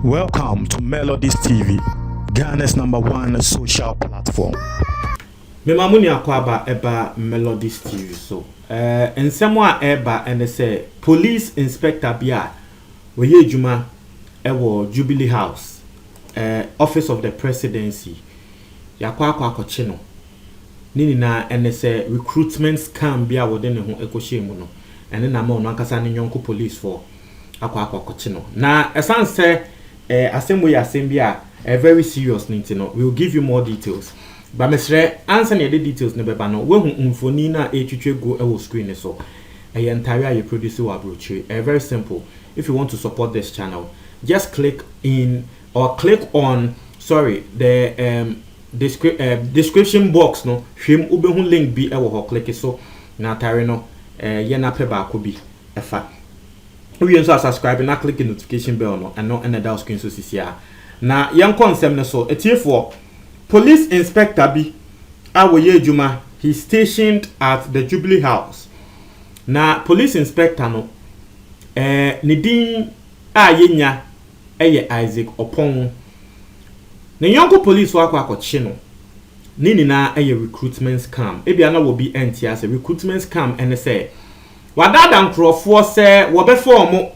Welcome to Melodies TV, Ghana's #1 social platform. Me mamuni akwaba eba Melodies TV so. Ensemwa eba and say police inspector bia weye juma ewo Jubilee House, office of the presidency. Yakwa akoche no. Nini na and say recruitment scam bia wode ne ho ekoshe mu no. Ene na ma ono ankasa ne nyonko police for akwa akoche no. Na esan say assembly very serious ninti no. We will give you more details. But Mr. answer the details ne beba no. We hu mfoni na etwetwe go e wo screen so. Entire you produce wa broche. Very simple. If you want to support this channel, just click in or click on the description box no. Hwem ubehu link bi e wo ho click so na tare no ye na pe ba ko bi efa. We also subscribe and click the notification bell no and no another screen so sisia. Na yan consem no so for police inspector bi awoye juma he stationed at the Jubilee House. Na police inspector no ne din a yenya eye Isaac Opon. Ne yonko police wa akwakoche no nini na eye recruitment scam. Ebia na wo bi entiase recruitment scam ene say wadada nkrofo se wo be form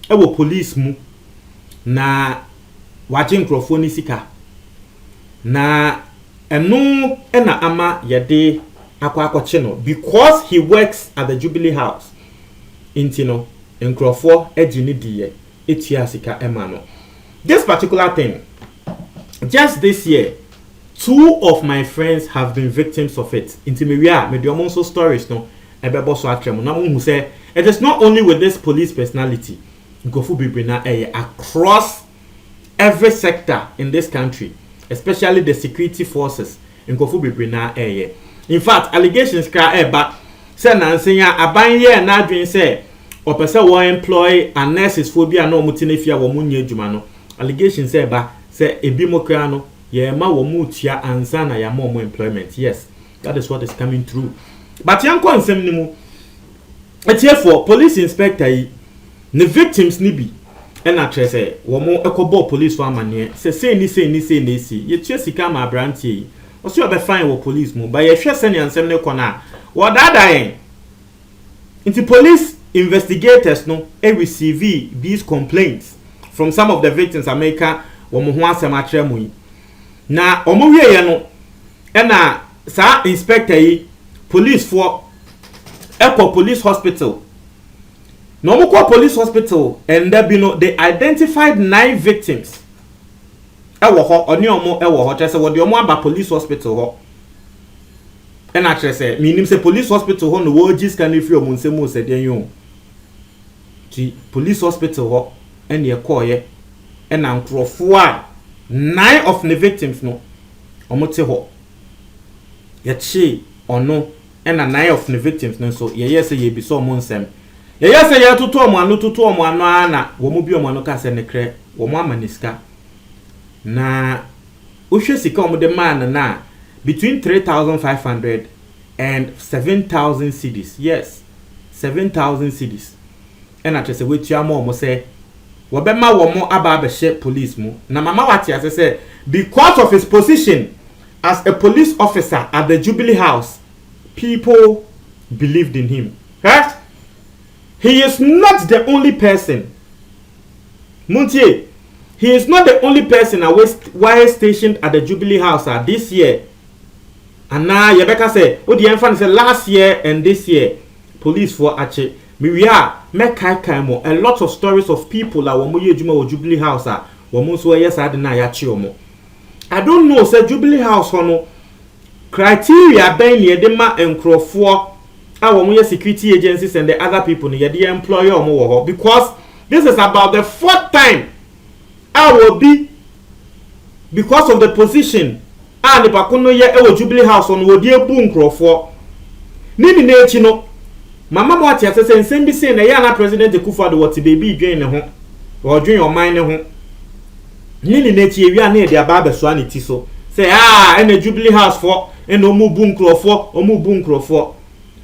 ewo police mu na waje nkrofo ni sika na enu ena ama yede akwakoche no because he works at the Jubilee House intino nkrofo ejini diye etia sika ema no. This particular thing, just this year 2 of my friends have been victims of it. Intimia me do so stories no ebeboso atrem na who say it is not only with this police personality nkofu bibrina across every sector in this country, especially the security forces nkofu bibrina in fact allegations ka eba say na nsenya abanye na adwen say opese wo employ and nurses phobia na omutinefia wo munye adwuma no allegations say eba say ebimokra no ye ma wo mutua ansa na ya mo employment. Yes, that is what is coming through. But yan konsem ni mu for police inspector yi the victims ni bi ena trese wo mo ekobo police for amane say ni ye tua sika ma brantie yi o so be fine wo police mu ba ye hwe se ne ansem ne kona wo dada yen into police investigators no receive these complaints from some of the victims America wo mo ho asem atre mu yi na o mo wie ye no ena sa inspector yi police for Echo Police Hospital. No more police hospital and there be no they identified 9 victims. Ewo ho oni omo ewo ho trese wo de omo aba police hospital ho. E na trese minim se police hospital ho no wo gis kan efi omo nsemu se den yo. Ti police hospital ho ene e koye e na nkrofo a 9 of the victims no omo te ho. Ye chi ono and 9 of the victims no so ye say ye bi so mo nsem ye say ye tutu omo ano ana wo mo bi omo ano ka se ne kre wo mo amaniska na ohwe sika omo de man na between 3,500 and 7,000 cedis. Yes, 7,000 cedis. And at say we tua mo say wo be ma wo mo aba be she police mu na mama wati ase say because of his position as a police officer at the Jubilee House, people believed in him. Right? He is not the only person. Muntie, he is not the only person why stationed at the Jubilee House this year. And now Yebeka say, what the infant say last year and this year, police for Ache. We are a lot of stories of people that were Jubilee House I don't know, say Jubilee House hono criteria ben ye de ma enkrofo a security agencies and the other people ye the employer omo because this is about the 4th time I will be because of the position and the pakuno ye e Jubilee House on wo die bu nkrofo nini na echi no mama mo ati asese nsem bi say na ya na president Akufo-Addo what baby dwen ne ho or dwen your mind ne ho nini na echi ewia na e de aba abeso ani ti so say and the Jubilee House for and omu bu nkrofo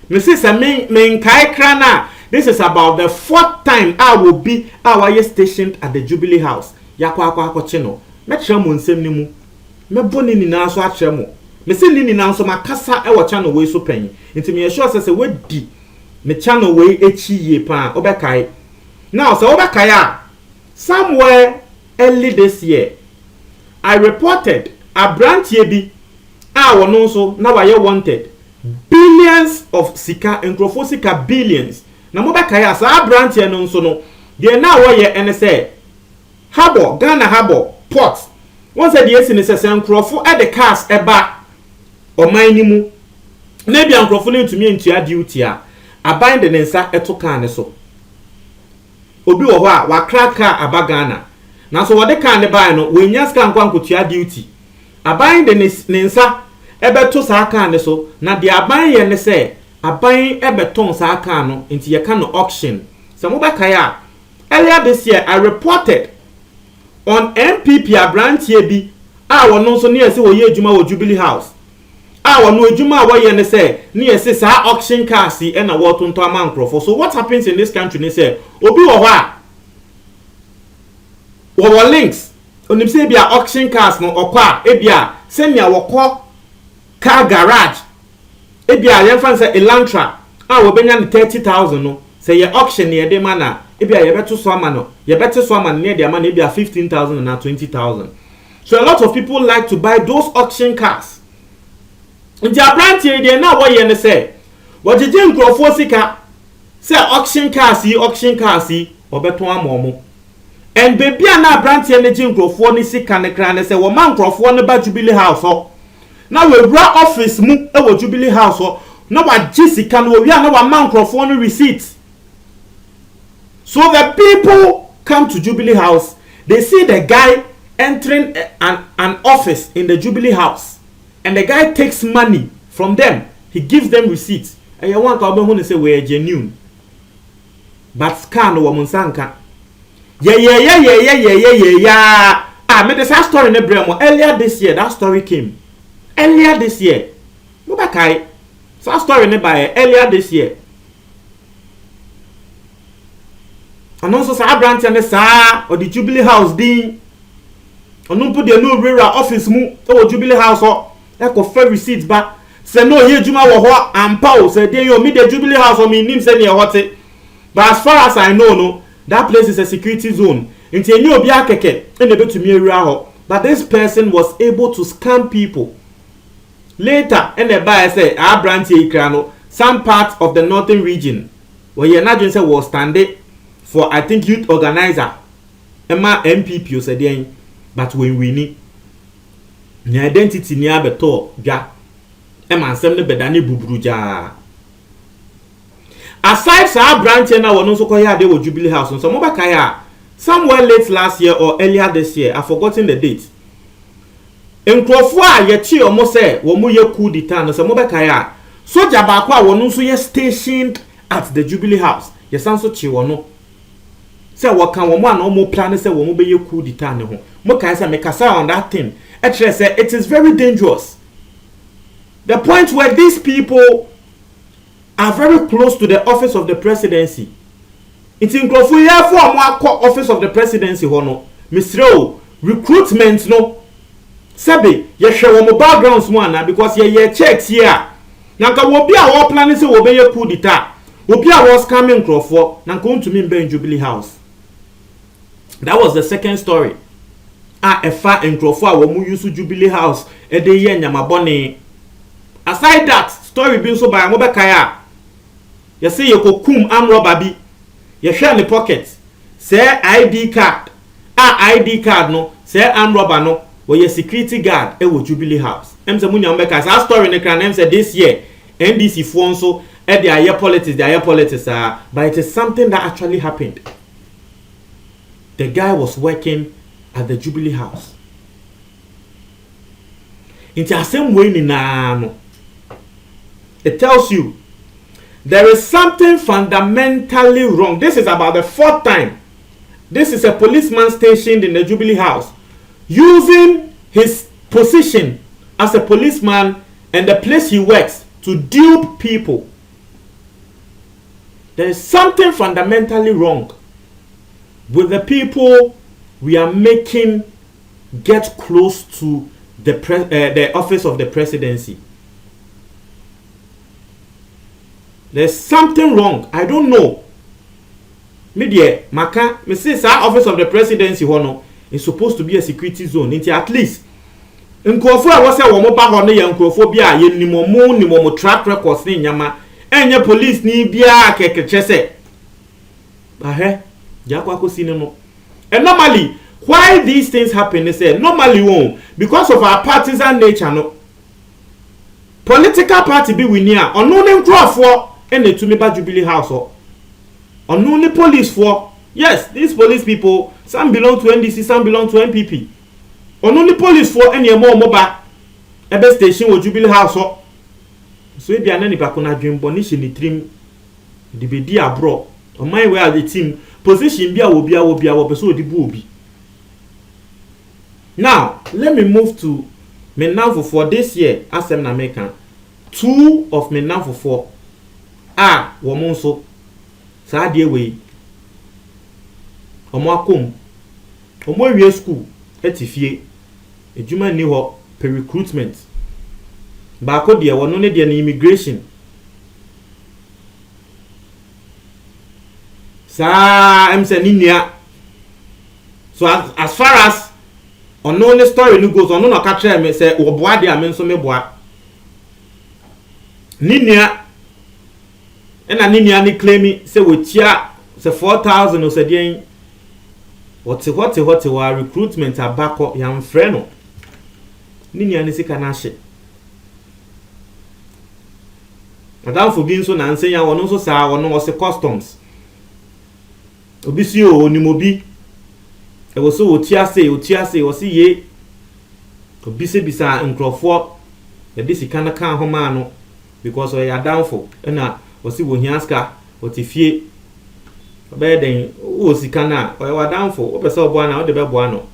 me say say men kai kra na this is about the 4th time I will be our stationed at the Jubilee House. Yakwa chino. Metre mo nsem ni mu. Mebo ni nyina so akyere mo. Me se ni nyina so makasa e wo channel we so panyi. Nti me sure say we di me channel we echi ye pa obekai. Now so obekai a somewhere early this year I reported a branch bi a wono so na wa ye wanted billions of sika enkrofo sika billions na mobekai a sa branch ye no so no de na wo ye ene say Harbor, Ghana Harbor, Port. Once the yes in the session, Crawford at the cars eba or mine. Maybe I'm Crawford to me into your duty. I bind the Nensa eto can so. Obi wa crack car aba Ghana. Now so what they can buy no, when you can go to your duty. I bind the Nensa ebeto sa can so. Now the abayin yen say, I bind ebeton sa can into your can auction. Some kaya. Earlier this year, I reported on MPP abrantie bi a wono so ne yesi wo ye adwuma wo Jubilee House a wono adwuma wo ye ne say ne yesi sa auction cars e na wo tonto amankrofo. So what happens in this country ne say obi wo ho a wo links onim say bia auction cars no okwa e bia senia wo kọ car garage e bia ye fan say Elantra a wo benya ne 30,000 no say ye auction ye de mana Ebia yebeto so amano yebete so amano near the amano ebia 15,000 and 20,000. So a lot of people like to buy those auction cars. In the branch here now what you say what the jim grofo sika say auction cars yi obeto amomo and baby na branch here ne jim grofo ni sika ne kra ne say wo man grofo ne ba Jubilee House ho na we bra office mu e wo Jubilee House ho na wa jisika no wi na wa man grofo no receipt. So the people come to Jubilee House, they see the guy entering an office in the Jubilee House, and the guy takes money from them. He gives them receipts. And you want to say we are genuine. But scan no woman sanka. Yeah. I made this story in Bremo earlier this year. That story came. Earlier this year. Mubakai. So story in earlier this year. And also sa branch and sa or the Jubilee House din onu put the no rera office mu o Jubilee House o e ko fair receipts ba say no here juma wo ho ampa o say dey yo me the Jubilee House o me nim say near hote. But as far as I know no that place is a security zone nti enye obi akeke e na betumi ewura ho. But this person was able to scam people. Later and the buyer say our branch e kra no some part of the northern region where you na say was standing for I think youth organizer Emma MPP said then but when we need the identity near beto ja Emma nsem ne bedane bubruja aside sa branch na wono so koya de wo Jubilee House so mo bakaya somewhere late last year or earlier this year I've forgotten the date enkrofo a ye chi omo say wo mo ye coup d'etat no so mo bakaya soja ba kwa wono so ye stationed at the Jubilee House ye sanso chi wono say what can one no more plan say wo mo be ye coup d'etat ne ho mo kai say me kasa on that thing say it is very dangerous. The point where these people are very close to the office of the presidency. It's in Crawford here for more office of the presidency hono. Mr. Recruitment no. Sabi ye share wo backgrounds one because ye checks here. Nanka wo bi a wo plan say wo be ye coup d'etat. Wo bi a was coming Crawford nanka won to me be in Jubilee House. That was the second story. Efa in Crawford wo mu use Jubilee House e de ye nyamabone. Aside that story being so by Mobekaya, you see you could kum arm robber be you share in the pocket, say ID card, ID card no, say arm robber no, where your security guard wo Jubilee House. Munya Mbeka, that story in the crane said this year, NDC phone so at the air politics, but it is something that actually happened. The guy was working at the Jubilee House. In the same way, no. It tells you there is something fundamentally wrong. This is about the fourth time. This is a policeman stationed in the Jubilee House using his position as a policeman and the place he works to dupe people. There is something fundamentally wrong with the people we are making get close to the office of the presidency. There's something wrong. I don't know. Media, Maka, me say office of the presidency is supposed to be a security zone. At least nkrofo a wose wo mo ba ho no ye nkrofo bi a ye nimo track records ni nyama enye police ni bia kekeche se ahe jakwa ko sine no. And normally why these things happen is normally because of our partisan nature no. Political party be we near ono ne nkrofo ene tumi ba Jubilee House ono ne police for. Yes, these police people, some belong to NDC, some belong to NPP. Only police for any more mobile ebe station or Jubilee House. So if you are any back on a dream bonish in the trim, the bedi abroad. On my way the team position be a will be so the booby. Now let me move to Menanfo for this year as I'm American. 2 of Menanfo for womonso Sadia way. Omo akom omo wie school etifie ejuma ni ho per recruitment ba ko de wono ne de na immigration sa emse ni nia. So as far as ono ne story no goes ono no ka try me say wo boa de amenso me boa ni nia ena ni nia ni claim say wo tia say 4,000 o say den what wa recruitment abako yam freno nini anisika na hye madam for bin so na nsen ya wono so sa wono wo se customs obi si o onimobi e wo so otiase wo si ye obi se bisa nkrofo e disi kana kan ho ma no because we are down for na wo si wo hiaska otifie obeden o sika na o wa down for o pese obo na o de be boa no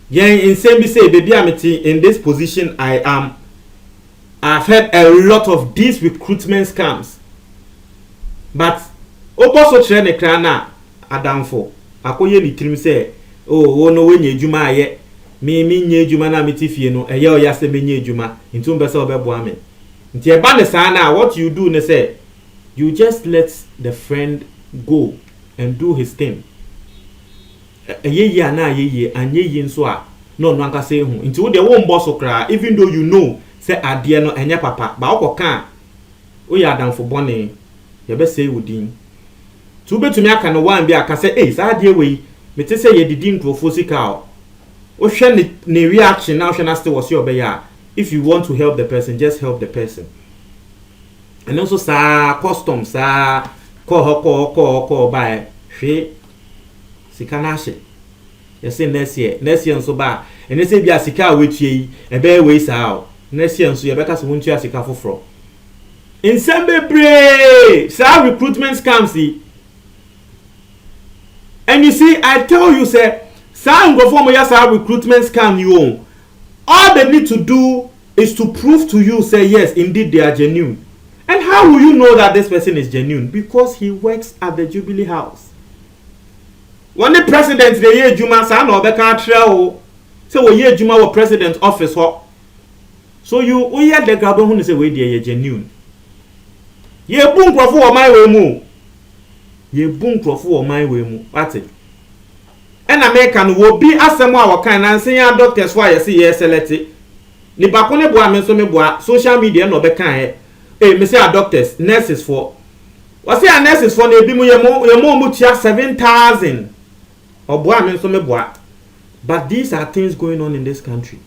yen insem bi say baby amity in this position I've heard a lot of these recruitment scams, but opo so chere ne kra na adam for akoye ni trim say oh no we nya adwuma aye me nya adwuma na metifie no eye o ya se me nya adwuma ntum be say obeboa me nti e ba ne sa na what you do ne say you just let the friend go and do his thing. Ayeye na ayeye anyeye nso a no anka say hu nti wo de wo mbo so kra even though you know say ade no enye papa ba okoka o ya dan for bone ye be say wudin tu betumi aka no wan bi aka say eh sa ade we mete say ye didi nkrofo sika o hwe ne reaction na hwe na still was your be ya. If you want to help the person, just help the person. And also sa custom sa ko buy hwe sika na hye you say next year nso ba and say bia sika wetie e be we sa next year nso ye beka so wontu sika foforo in Sembebre sa recruitment scams. And you see, I tell you say sa go for mo ya sa recruitment scam you own. All they need to do is to prove to you say yes indeed they are genuine. And how will you know that this person is genuine? Because he works at the Jubilee House. When the president the year Juma sa na obeka travel say we year Juma wo president office ho. So you hear the gabo hu say we dey genuine. Ye bu nkrofo wo man we mu. Ye bu nkrofo wo man we mu. Ati. En America no wo bi asem a wo kan na nsen ya doctors for ye say ye select. Ni ba ko ne bo am so me bo social media no obeka me say a doctors, nurses for. What say a nurses for na bi mu ye mo tia 7,000. Or boy, I mean, some boy. But these are things going on in this country.